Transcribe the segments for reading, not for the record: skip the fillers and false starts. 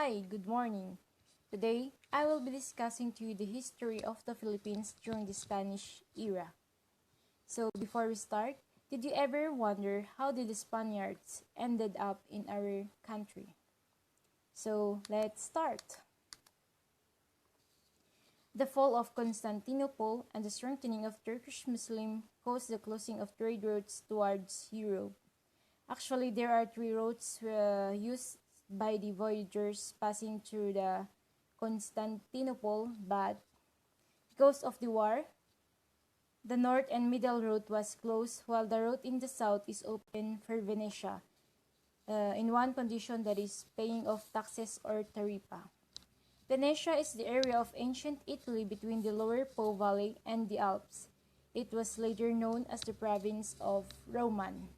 Hi, good morning. Today, I will be discussing to you the history of the Philippines during the Spanish era. So, before we start, did you ever wonder how did the Spaniards ended up in our country? So, let's start. The fall of Constantinople and the strengthening of Turkish Muslim caused the closing of trade routes towards Europe. Actually, there are three routes used by the voyagers passing through the Constantinople, but because of the war, the north and middle route was closed while the route in the south is open for Venetia, in one condition, that is paying of taxes or tarifa. Venetia is the area of ancient Italy between the lower Po Valley and the Alps. It was later known as the province of Roman.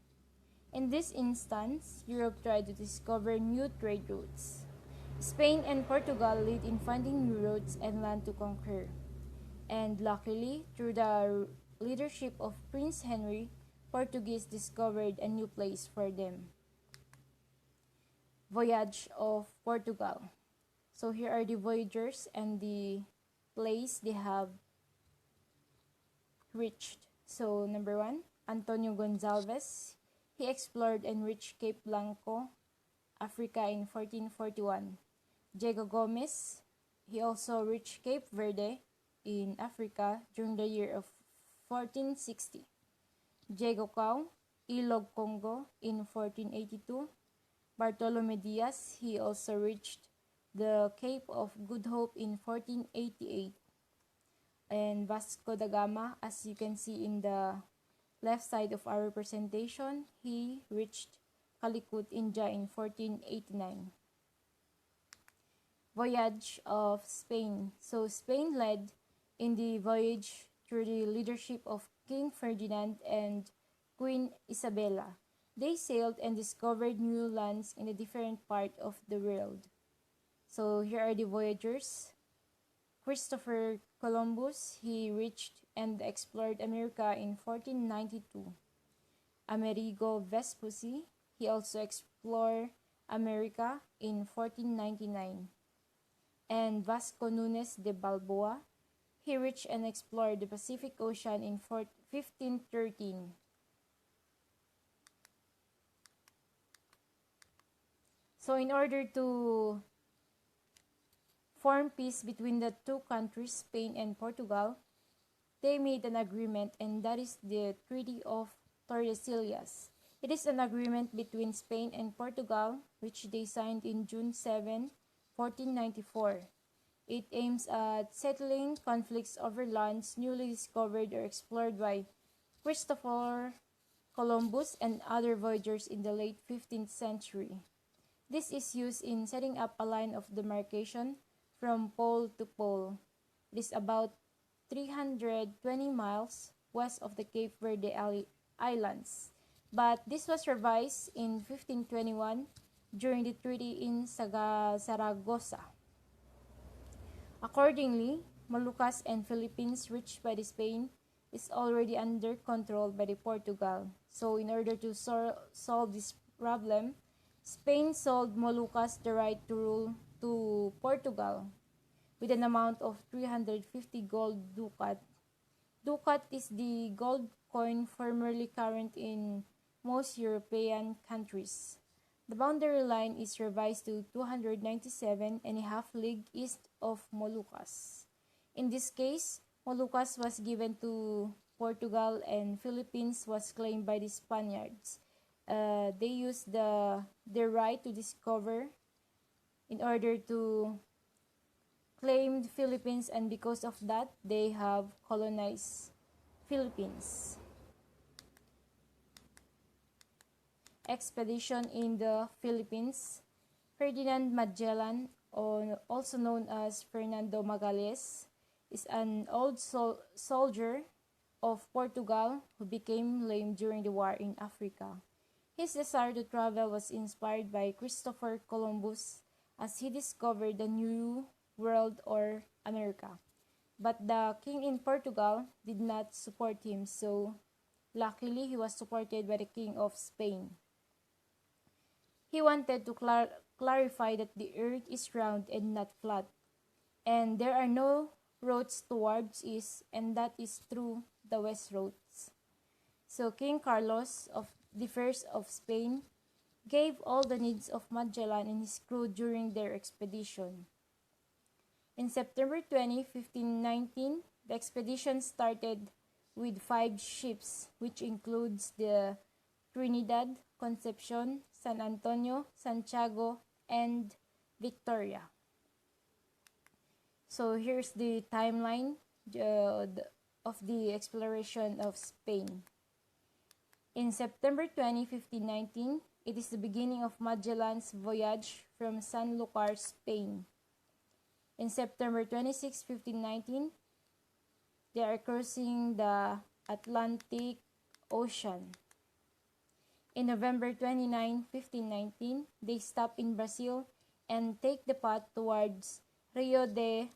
In this instance, Europe tried to discover new trade routes. Spain and Portugal led in finding new routes and land to conquer. And luckily, through the leadership of Prince Henry, Portuguese discovered a new place for them. Voyage of Portugal. So here are the voyagers and the place they have reached. So number 1, Antonio Gonzalez. He explored and reached Cape Blanco, Africa in 1441. Diego Gomez. He also reached Cape Verde in Africa during the year of 1460. Diego Cao, Ilog Congo in 1482. Bartolome Diaz, he also reached the Cape of Good Hope in 1488. And Vasco da Gama, as you can see in the left side of our presentation, he reached Calicut, India in 1489. Voyage of Spain. So Spain led in the voyage through the leadership of King Ferdinand and Queen Isabella. They sailed and discovered new lands in a different part of the world. So here are the voyagers. Christopher Columbus, he reached and explored America in 1492. Amerigo Vespucci, he also explored America in 1499. And Vasco Nunes de Balboa, he reached and explored the Pacific Ocean in 1513. So in order to form peace between the two countries, Spain and Portugal, they made an agreement, and that is the Treaty of Tordesillas. It is an agreement between Spain and Portugal, which they signed in June 7, 1494. It aims at settling conflicts over lands newly discovered or explored by Christopher Columbus and other voyagers in the late 15th century. This is used in setting up a line of demarcation from pole to pole. It is about 320 miles west of the Cape Verde Islands, but this was revised in 1521 during the treaty in Saragossa. Accordingly, Moluccas and Philippines reached by the Spain is already under control by the Portugal. So in order to solve this problem, Spain sold Moluccas the right to rule to Portugal with an amount of 350 gold ducat. Ducat is the gold coin formerly current in most European countries. The boundary line is revised to 297.5 league east of Moluccas. In this case, Moluccas was given to Portugal and Philippines was claimed by the Spaniards. They used their right to discover in order to claim the Philippines, and because of that, they have colonized Philippines. Expedition in the Philippines. Ferdinand Magellan, also known as Fernando Magalhães, is an old soldier of Portugal who became lame during the war in Africa. His desire to travel was inspired by Christopher Columbus as he discovered the New World or America. But the king in Portugal did not support him, so luckily he was supported by the king of Spain. He wanted to clarify that the earth is round and not flat, and there are no roads towards east, and that is through the west roads. So King Carlos of the First of Spain gave all the needs of Magellan and his crew during their expedition. In September 20, 1519, the expedition started with 5 ships, which includes the Trinidad, Concepcion, San Antonio, Santiago, and Victoria. So here's the timeline of the exploration of Spain. In September 20, 1519, it is the beginning of Magellan's voyage from Sanlúcar, Spain. In September 26, 1519, they are crossing the Atlantic Ocean. In November 29, 1519, they stop in Brazil and take the path towards Rio de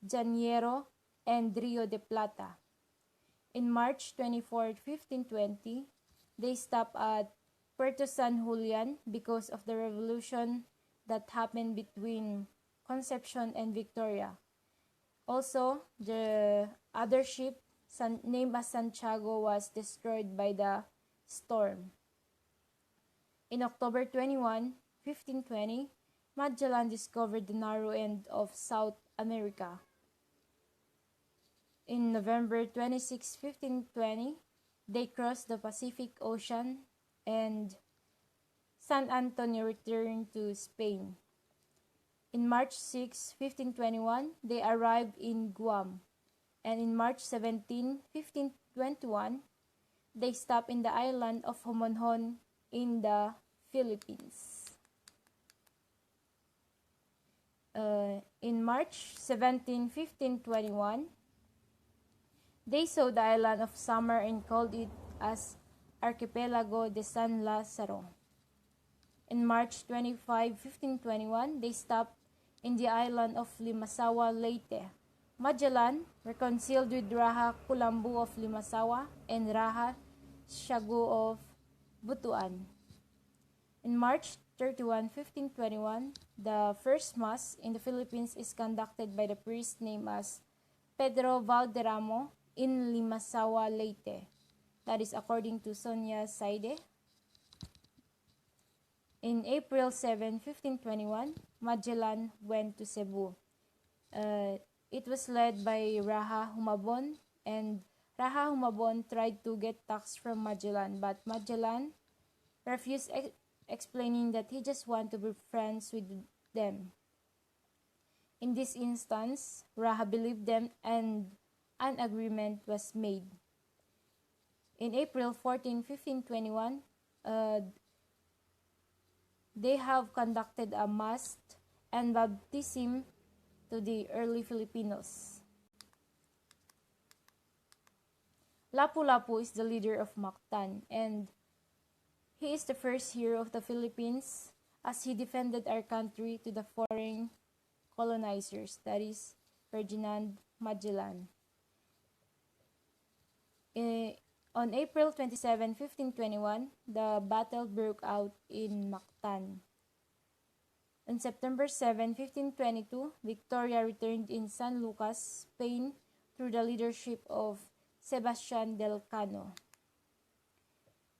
Janeiro and Rio de Plata. In March 24, 1520, they stop at Puerto San Julian because of the revolution that happened between Concepcion and Victoria. Also, the other ship, named as Santiago, was destroyed by the storm. In October 21, 1520, Magellan discovered the narrow end of South America. In November 26, 1520, they crossed the Pacific Ocean and San Antonio returned to Spain. In March 6, 1521, they arrived in Guam, and in March 17, 1521, they stopped in the island of Homonhon in the Philippines. In March 17, 1521, they saw the island of Samar and called it as Archipelago de San Lazaro. In March 25, 1521, they stopped in the island of Limasawa, Leyte. Magellan reconciled with Raha Kulambu of Limasawa and Raha Shagu of Butuan. In March 31, 1521, the first Mass in the Philippines is conducted by the priest named as Pedro Valderramo in Limasawa, Leyte. That is according to Sonia Saide. In April 7, 1521, Magellan went to Cebu. It was led by Raha Humabon, and Raha Humabon tried to get tax from Magellan, but Magellan refused, explaining that he just wanted to be friends with them. In this instance, Raha believed them and an agreement was made. In April 14, 1521, they have conducted a mass and baptism to the early Filipinos. Lapu-Lapu is the leader of Mactan, and he is the first hero of the Philippines as he defended our country to the foreign colonizers, that is Ferdinand Magellan. On April 27, 1521, the battle broke out in Mactan. On September 7, 1522, Victoria returned in San Lucas, Spain, through the leadership of Sebastian del Cano.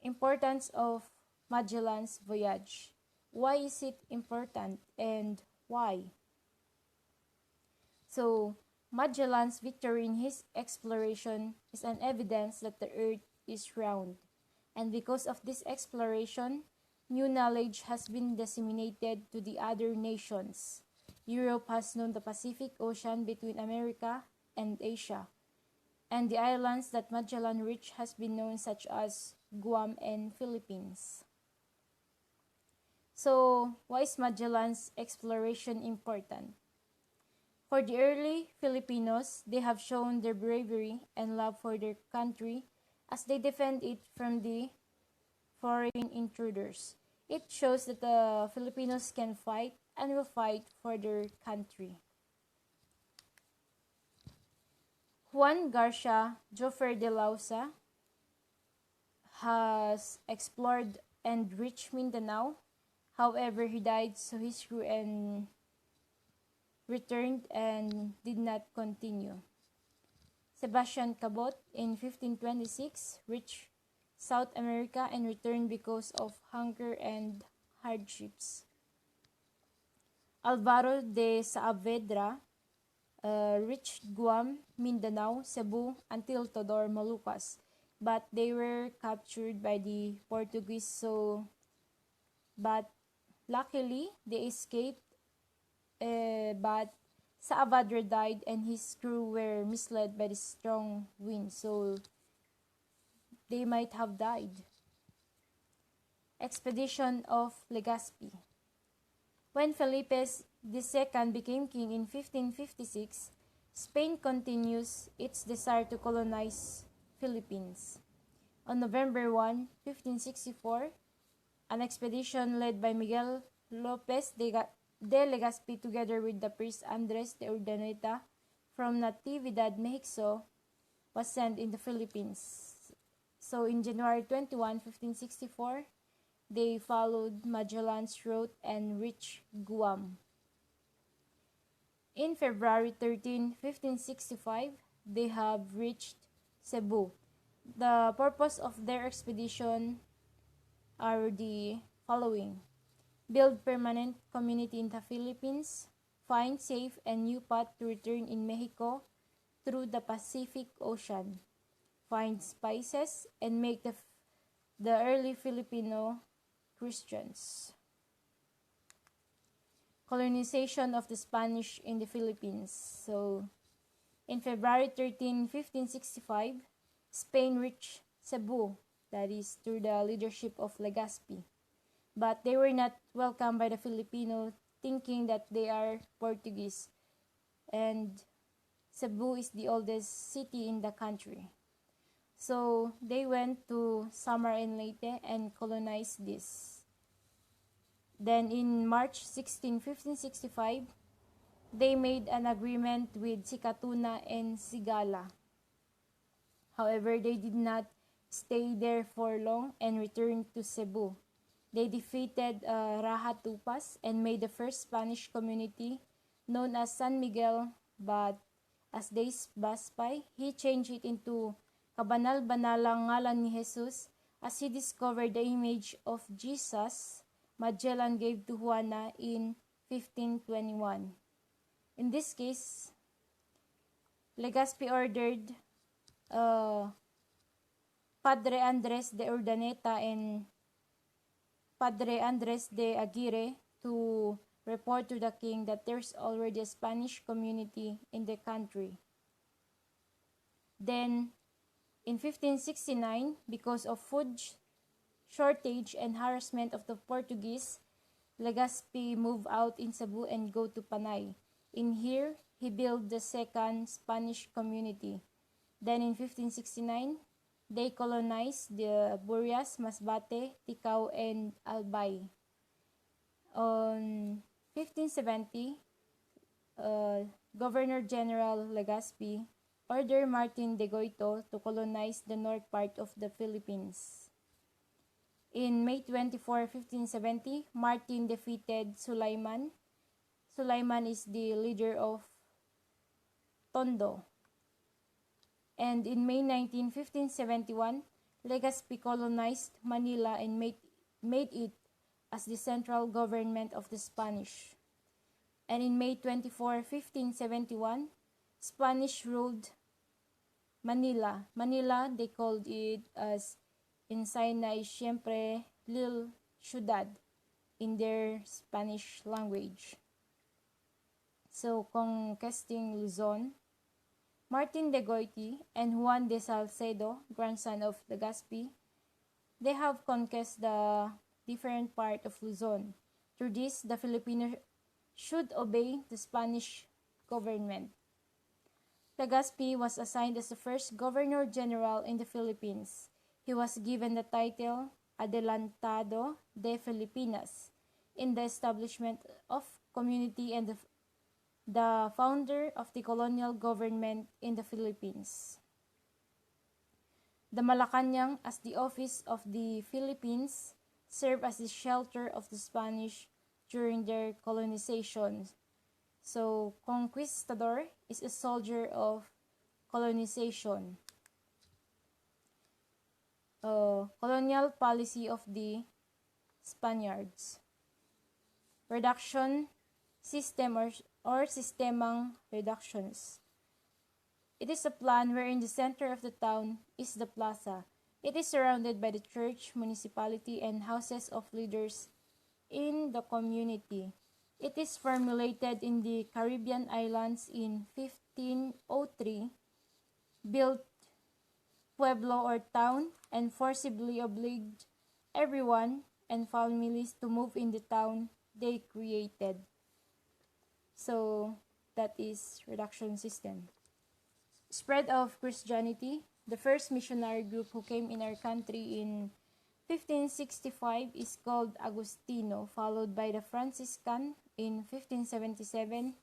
Importance of Magellan's voyage. Why is it important and why? So, Magellan's victory in his exploration is an evidence that the earth is round. And because of this exploration, new knowledge has been disseminated to the other nations. Europe has known the Pacific Ocean between America and Asia. And the islands that Magellan reached has been known such as Guam and Philippines. So, why is Magellan's exploration important? For the early Filipinos, they have shown their bravery and love for their country as they defend it from the foreign intruders. It shows that the Filipinos can fight and will fight for their country. Juan Garcia Jofer de Lausa has explored and reached Mindanao, However, he died, so his crew and returned and did not continue. Sebastian Cabot in 1526 reached South America and returned because of hunger and hardships. Alvaro de Saavedra reached Guam, Mindanao, Cebu, until Todor, Moluccas, but they were captured by the Portuguese. But luckily they escaped. But Saavedra died, and his crew were misled by the strong wind, so they might have died. Expedition of Legazpi. When Felipe II became king in 1556, Spain continues its desire to colonize Philippines. On November 1, 1564, an expedition led by Miguel Lopez de Legazpi together with the priest Andres de Urdaneta from Natividad, Mexico, was sent in the Philippines. So in January 21, 1564, they followed Magellan's route and reached Guam. In February 13, 1565, they have reached Cebu. The purpose of their expedition are the following: build permanent community in the Philippines, find safe and new path to return in Mexico through the Pacific Ocean, find spices, and make the early Filipino Christians. Colonization of the Spanish in the Philippines. So, in February 13, 1565, Spain reached Cebu, that is through the leadership of Legazpi. But they were not welcomed by the Filipino, thinking that they are Portuguese, and Cebu is the oldest city in the country. So they went to Samar and Leyte and colonized this. Then in March 16, 1565, they made an agreement with Sikatuna and Sigala. However, they did not stay there for long and returned to Cebu. They defeated Raja Tupas and made the first Spanish community known as San Miguel, but as days passed by, he changed it into Kabanal-Banalang Ngalan ni Jesus. As he discovered the image of Jesus, Magellan gave to Juana in 1521. In this case, Legazpi ordered Padre Andres de Urdaneta and Padre Andres de Aguirre to report to the king that there's already a Spanish community in the country. Then, in 1569, because of food shortage and harassment of the Portuguese, Legazpi moved out in Cebu and go to Panay. In here, he built the second Spanish community. Then in 1569, they colonized the Burias, Masbate, Ticao, and Albay. On 1570, Governor-General Legazpi ordered Martin de Goito to colonize the north part of the Philippines. In May 24, 1570, Martin defeated Sulaiman. Sulaiman is the leader of Tondo. And in May 19, 1571, Legazpi colonized Manila and made it as the central government of the Spanish. And in May 24, 1571, Spanish ruled Manila. Manila, they called it as Ensaina y Siempre Lil Ciudad in their Spanish language. So, conquesting Luzon, Martin de Goiti and Juan de Salcedo, grandson of Legazpi, they have conquered the different part of Luzon. Through this, the Filipinos should obey the Spanish government. Legazpi was assigned as the first Governor-General in the Philippines. He was given the title Adelantado de Filipinas in the establishment of community and the founder of the colonial government in the Philippines. The Malacanang as the office of the Philippines served as the shelter of the Spanish during their colonization. So, conquistador is a soldier of colonization. Colonial policy of the Spaniards. Reduction system or sistemang reductions. It is a plan wherein the center of the town is the plaza. It is surrounded by the church, municipality, and houses of leaders in the community. It is formulated in the Caribbean islands in 1503, built pueblo or town, and forcibly obliged everyone and families to move in the town they created. So that is reduction system. Spread of Christianity. The first missionary group who came in our country in 1565 is called Agustino, followed by the Franciscan in 1577,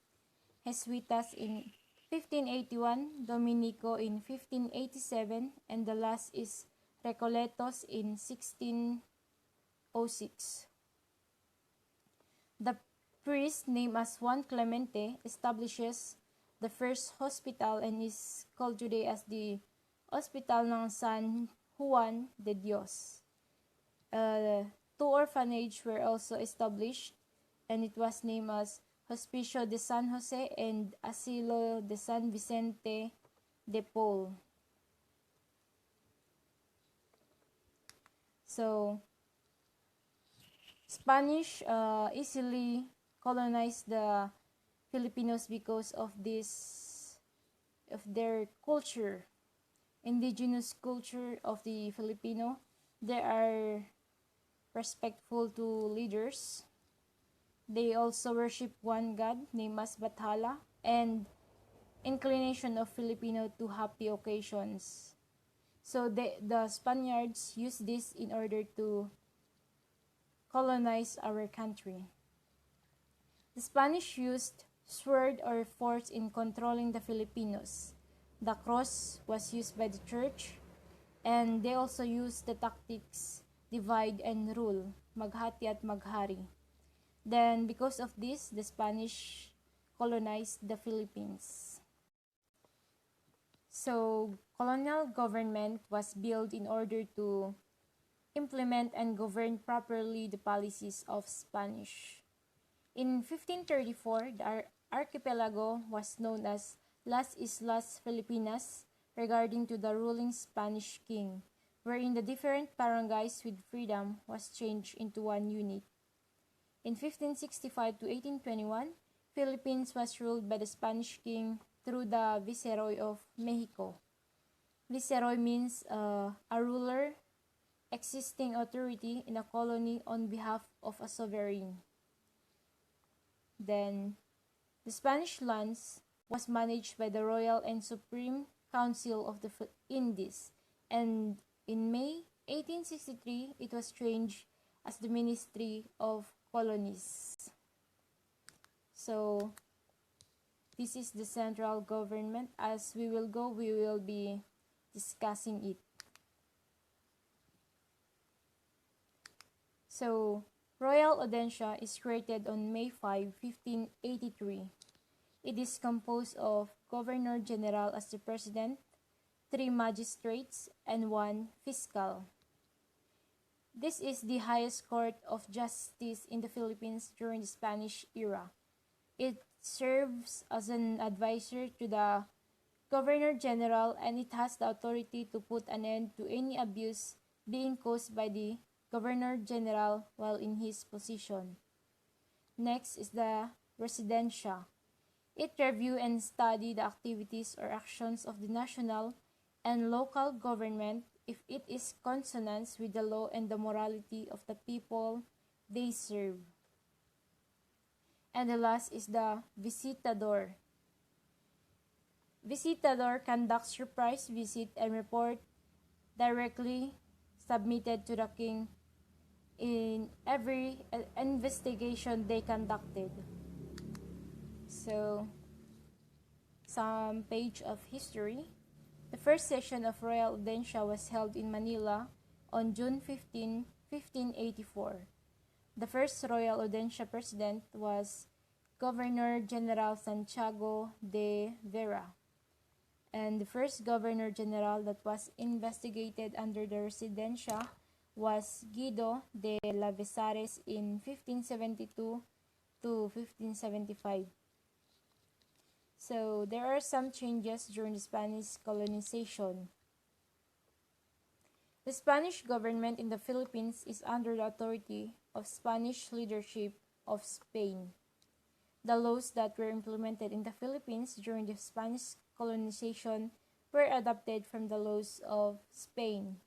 Jesuitas in 1581, Dominico in 1587, and the last is Recoletos in 1606. The priest, named as Juan Clemente, establishes the first hospital and is called today as the Hospital ng San Juan de Dios. Two orphanages were also established, and it was named as Hospicio de San Jose and Asilo de San Vicente de Paul. So, Spanish easily colonized the Filipinos because of their culture, indigenous culture of the Filipino. They are respectful to leaders. They also worship one God named as Bathala, and inclination of Filipino to happy occasions. So the Spaniards used this in order to colonize our country. The Spanish used sword or force in controlling the Filipinos. The cross was used by the church, and they also used the tactics divide and rule, maghati at maghari. Then, because of this, the Spanish colonized the Philippines. So, colonial government was built in order to implement and govern properly the policies of Spanish. In 1534, the archipelago was known as Las Islas Filipinas regarding to the ruling Spanish king, wherein the different barangays with freedom was changed into one unit. In 1565 to 1821, Philippines was ruled by the Spanish king through the Viceroy of Mexico. Viceroy means a ruler, existing authority in a colony on behalf of a sovereign. Then, the Spanish lands was managed by the Royal and Supreme Council of the Indies, and in May 1863, it was changed as the Ministry of Colonies. So, this is the central government. As we will go, we will be discussing it. So, Royal Audiencia is created on May 5, 1583. It is composed of Governor General as the President, 3 magistrates, and 1 fiscal. This is the highest court of justice in the Philippines during the Spanish era. It serves as an advisor to the Governor General, and it has the authority to put an end to any abuse being caused by the Governor General while in his position. Next is the Residencia. It review and study the activities or actions of the national and local government if it is consonant with the law and the morality of the people they serve. And the last is the Visitador. Visitador conducts surprise visit and report directly submitted to the king in every investigation they conducted. So, some page of history. The first session of Royal Audiencia was held in Manila on June 15, 1584. The first Royal Audiencia President was Governor General Santiago de Vera, and the first Governor General that was investigated under the Residencia was Guido de Lavezares in 1572 to 1575. So there are some changes during the Spanish colonization. The Spanish government in the Philippines is under the authority of Spanish leadership of Spain. The laws that were implemented in the Philippines during the Spanish colonization were adopted from the laws of Spain.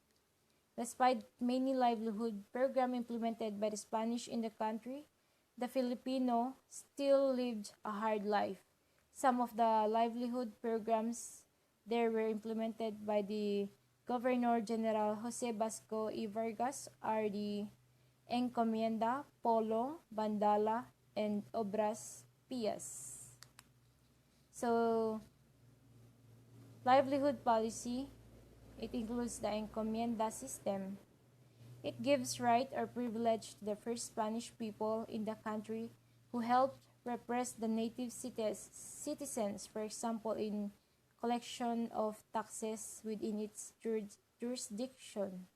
Despite many livelihood programs implemented by the Spanish in the country, the Filipino still lived a hard life. Some of the livelihood programs there were implemented by the Governor General Jose Basco y Vargas are the Encomienda, Polo, Bandala, and Obras Pias. So, livelihood policy, it includes the Encomienda system. It gives right or privilege to the first Spanish people in the country who helped repress the native citizens, for example, in collection of taxes within its jurisdiction.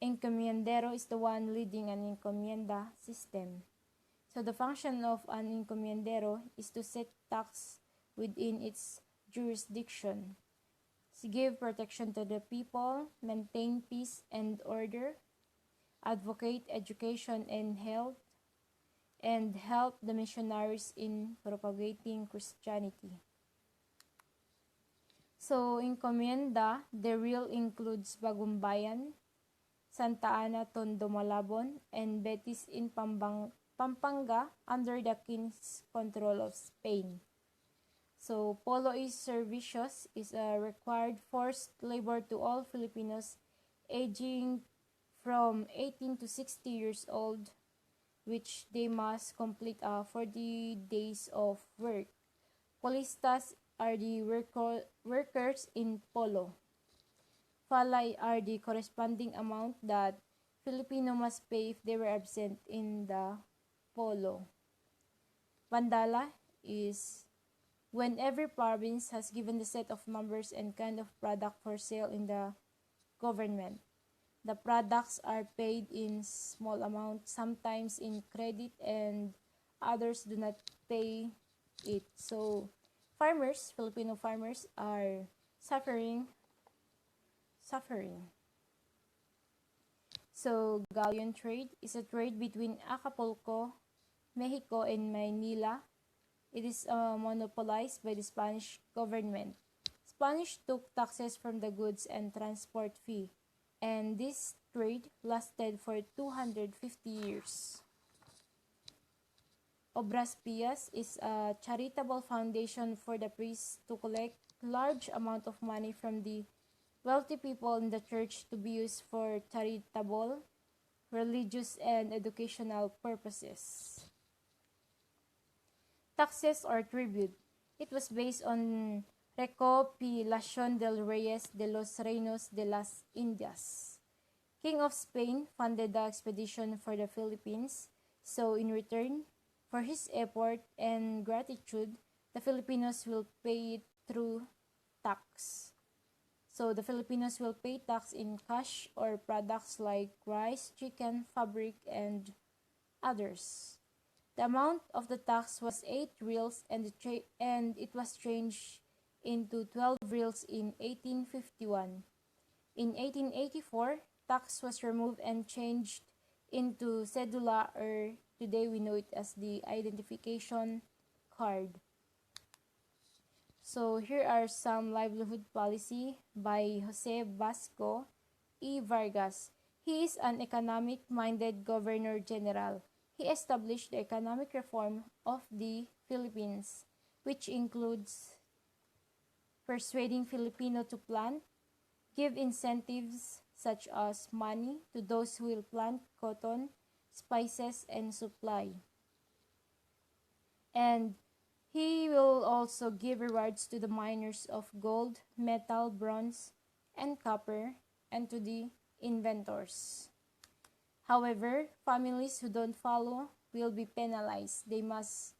Encomiendero is the one leading an encomienda system. So the function of an encomiendero is to set tax within its jurisdiction, to give protection to the people, maintain peace and order, advocate education and health, and help the missionaries in propagating Christianity. So, encomienda, the real includes Bagumbayan, Santa Ana, Tondo, Malabon, and Betis in Pampanga under the king's control of Spain. So, Polo y Servicios is a required forced labor to all Filipinos aging from 18 to 60 years old, which they must complete 40 days of work. Polistas are the workers in Polo. Falay are the corresponding amount that Filipino must pay if they were absent in the Polo. Bandala is when every province has given the set of numbers and kind of product for sale in the government. The products are paid in small amounts, sometimes in credit, and others do not pay it. So, farmers, Filipino farmers, are suffering. So, galleon trade is a trade between Acapulco, Mexico, and Manila. It is monopolized by the Spanish government. Spanish took taxes from the goods and transport fee, and this trade lasted for 250 years. Obras Pias is a charitable foundation for the priests to collect large amount of money from the wealthy people in the church to be used for charitable, religious, and educational purposes. Taxes or tribute. It was based on Recopilación del Reyes de los Reinos de las Indias. King of Spain funded the expedition for the Philippines, so in return for his effort and gratitude, the Filipinos will pay it through tax. So the Filipinos will pay tax in cash or products like rice, chicken, fabric, and others. The amount of the tax was 8 reals and it was changed into 12 reals in 1851. In 1884, tax was removed and changed into cedula, or today we know it as the identification card. So here are some livelihood policy by Jose Basco y Vargas. He is an economic-minded governor-general. He established the economic reform of the Philippines, which includes persuading Filipino to plant, give incentives such as money to those who will plant cotton, spices, and supply. And he will also give rewards to the miners of gold, metal, bronze, and copper, and to the inventors. However, families who don't follow will be penalized. They must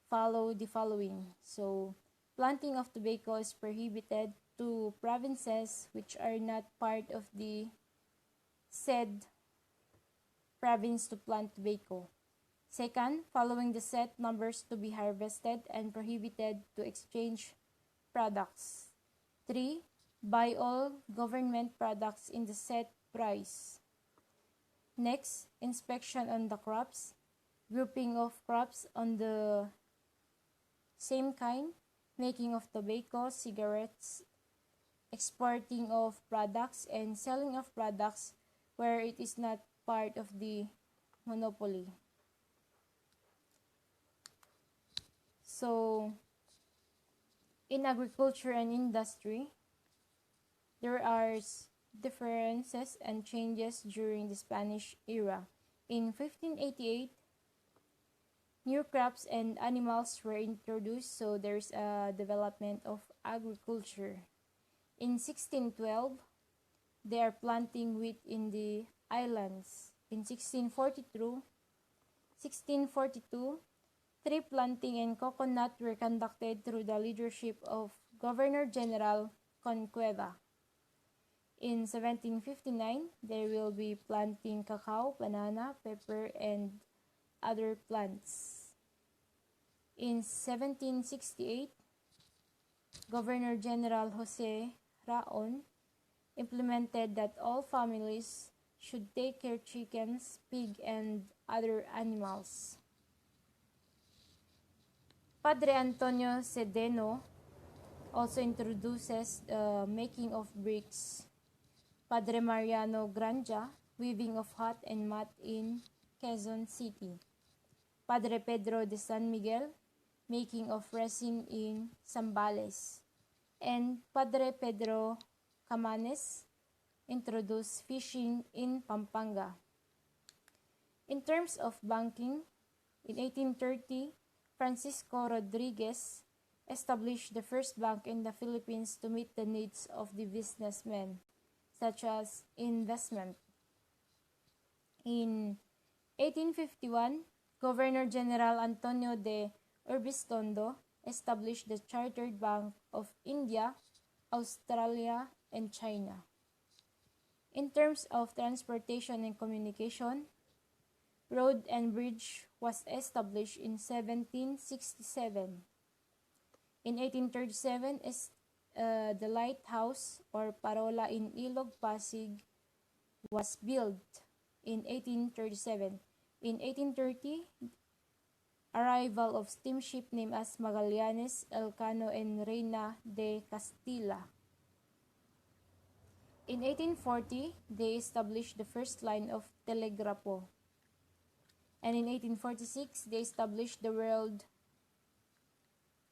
follow the following. So, planting of tobacco is prohibited to provinces which are not part of the said province to plant tobacco. Second, following the set numbers to be harvested and prohibited to exchange products. 3. Buy all government products in the set price. Next, inspection on the crops, grouping of crops on the same kind, making of tobacco, cigarettes, exporting of products, and selling of products where it is not part of the monopoly. So, in agriculture and industry, there are differences and changes during the Spanish era. In 1588, new crops and animals were introduced, so there's a development of agriculture. In 1612, they are planting wheat in the islands. In 1642, tree planting and coconut were conducted through the leadership of Governor General Conqueda. In 1759, there will be planting cacao, banana, pepper, and other plants. In 1768, Governor General Jose Raon implemented that all families should take care chickens, pig, and other animals. Padre Antonio Sedeno also introduces the making of bricks. Padre Mariano Granja, weaving of hat and mat in Quezon City. Padre Pedro de San Miguel, making of resin in Zambales. And Padre Pedro Camanes introduced fishing in Pampanga. In terms of banking, in 1830, Francisco Rodriguez established the first bank in the Philippines to meet the needs of the businessmen, such as investment. In 1851, Governor General Antonio de Urbistondo established the Chartered Bank of India, Australia, and China. In terms of transportation and communication, road and bridge was established in 1767. In 1837, the lighthouse or parola in Ilog, Pasig was built in 1837. In 1830, arrival of steamship named as Magallanes, Elcano, and Reina de Castilla. In 1840, they established the first line of telegrapho. And in 1846, they established the World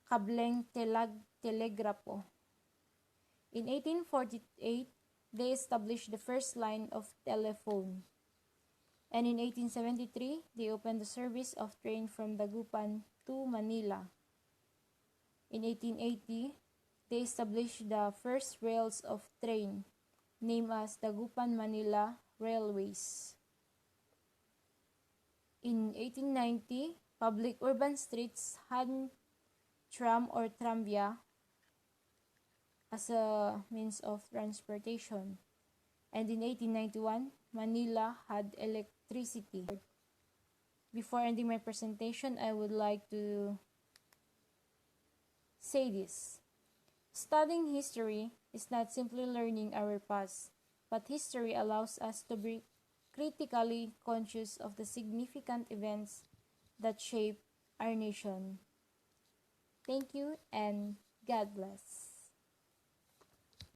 Kableng Telegrapho. In 1848, they established the first line of telephone. And in 1873, they opened the service of train from Dagupan to Manila. In 1880, they established the first rails of train, named as Dagupan Manila Railways. In 1890, public urban streets had tram or tramvia as a means of transportation. And in 1891, Manila had electricity. Before ending my presentation, I would like to say this. Studying history is not simply learning our past, but history allows us to be critically conscious of the significant events that shape our nation. Thank you and God bless.